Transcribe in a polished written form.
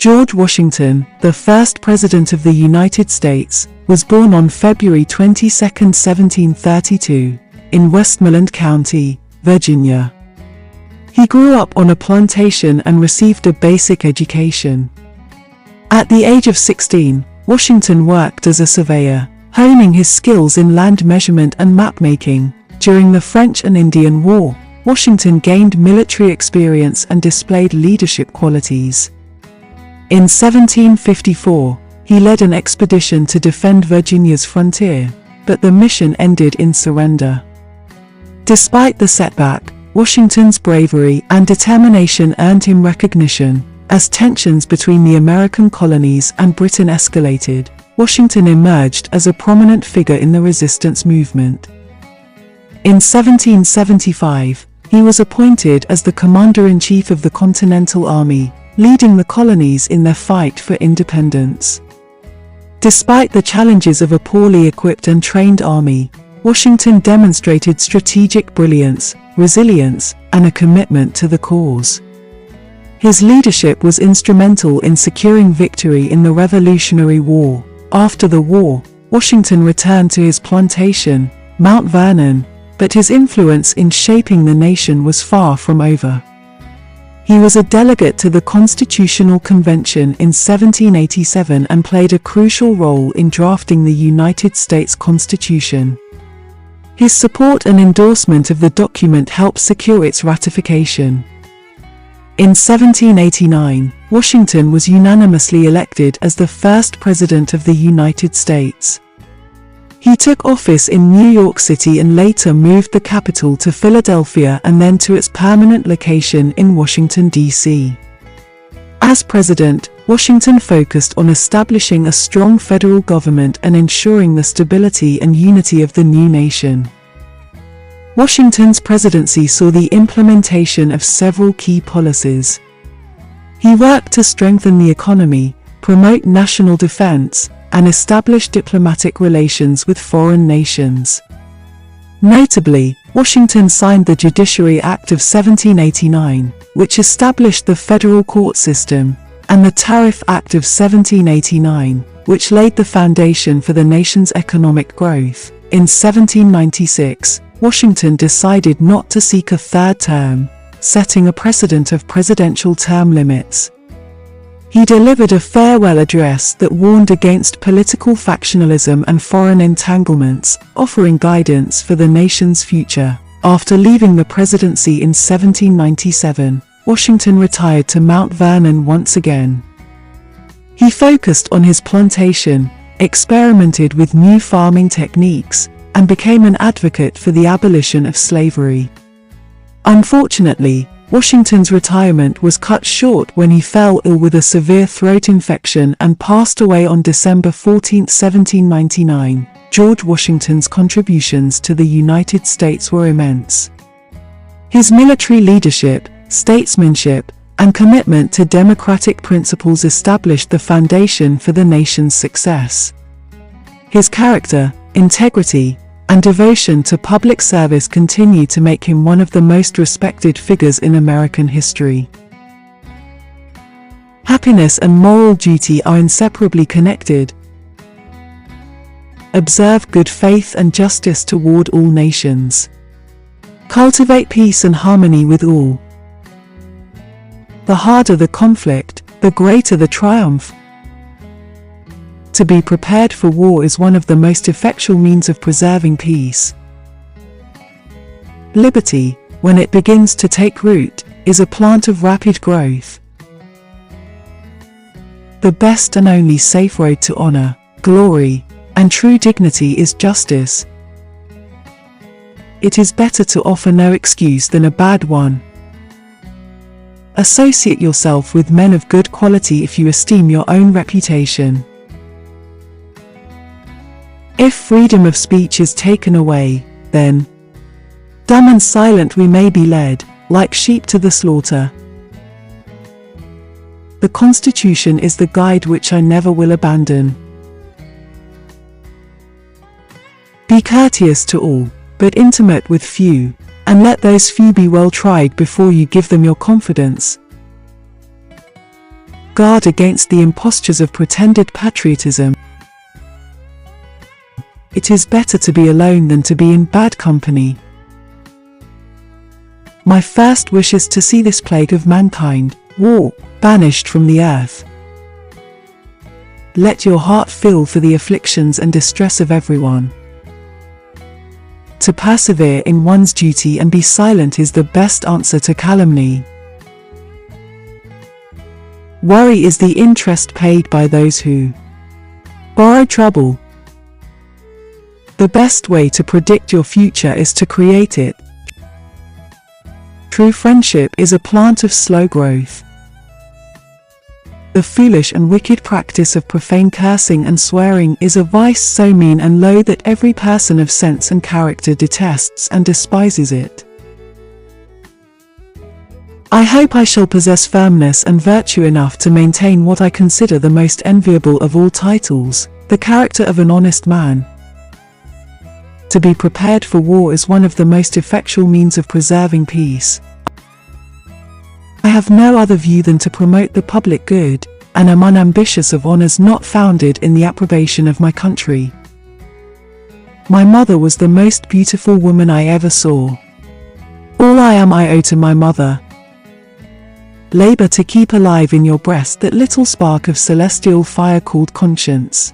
George Washington, the first President of the United States, was born on February 22, 1732, in Westmoreland County, Virginia. He grew up on a plantation and received a basic education. At the age of 16, Washington worked as a surveyor, honing his skills in land measurement and map-making. During the French and Indian War, Washington gained military experience and displayed leadership qualities. In 1754, he led an expedition to defend Virginia's frontier, but the mission ended in surrender. Despite the setback, Washington's bravery and determination earned him recognition. As tensions between the American colonies and Britain escalated, Washington emerged as a prominent figure in the resistance movement. In 1775, he was appointed as the Commander-in-Chief of the Continental Army, leading the colonies in their fight for independence. Despite the challenges of a poorly equipped and trained army, Washington demonstrated strategic brilliance, resilience, and a commitment to the cause. His leadership was instrumental in securing victory in the Revolutionary War. After the war, Washington returned to his plantation, Mount Vernon, but his influence in shaping the nation was far from over. He was a delegate to the Constitutional Convention in 1787 and played a crucial role in drafting the United States Constitution. His support and endorsement of the document helped secure its ratification. In 1789, Washington was unanimously elected as the first President of the United States. He took office in New York City and later moved the capital to Philadelphia and then to its permanent location in Washington, D.C. As president, Washington focused on establishing a strong federal government and ensuring the stability and unity of the new nation. Washington's presidency saw the implementation of several key policies. He worked to strengthen the economy, promote national defense, and establish diplomatic relations with foreign nations. Notably, Washington signed the Judiciary Act of 1789, which established the federal court system, and the Tariff Act of 1789, which laid the foundation for the nation's economic growth. In 1796, Washington decided not to seek a third term, setting a precedent of presidential term limits. He delivered a farewell address that warned against political factionalism and foreign entanglements, offering guidance for the nation's future. After leaving the presidency in 1797, Washington retired to Mount Vernon once again. He focused on his plantation, experimented with new farming techniques, and became an advocate for the abolition of slavery. Unfortunately, Washington's retirement was cut short when he fell ill with a severe throat infection and passed away on December 14, 1799. George Washington's contributions to the United States were immense. His military leadership, statesmanship, and commitment to democratic principles established the foundation for the nation's success. His character, integrity, and devotion to public service continue to make him one of the most respected figures in American history. Happiness and moral duty are inseparably connected. Observe good faith and justice toward all nations. Cultivate peace and harmony with all. The harder the conflict, the greater the triumph. To be prepared for war is one of the most effectual means of preserving peace. Liberty, when it begins to take root, is a plant of rapid growth. The best and only safe road to honor, glory, and true dignity is justice. It is better to offer no excuse than a bad one. Associate yourself with men of good quality if you esteem your own reputation. If freedom of speech is taken away, then dumb and silent we may be led, like sheep to the slaughter. The Constitution is the guide which I never will abandon. Be courteous to all, but intimate with few, and let those few be well tried before you give them your confidence. Guard against the impostures of pretended patriotism. It is better to be alone than to be in bad company. My first wish is to see this plague of mankind, war, banished from the earth. Let your heart feel for the afflictions and distress of everyone. To persevere in one's duty and be silent is the best answer to calumny. Worry is the interest paid by those who borrow trouble. The best way to predict your future is to create it. True friendship is a plant of slow growth. The foolish and wicked practice of profane cursing and swearing is a vice so mean and low that every person of sense and character detests and despises it. I hope I shall possess firmness and virtue enough to maintain what I consider the most enviable of all titles, the character of an honest man. To be prepared for war is one of the most effectual means of preserving peace. I have no other view than to promote the public good, and am unambitious of honours not founded in the approbation of my country. My mother was the most beautiful woman I ever saw. All I am I owe to my mother. Labour to keep alive in your breast that little spark of celestial fire called conscience.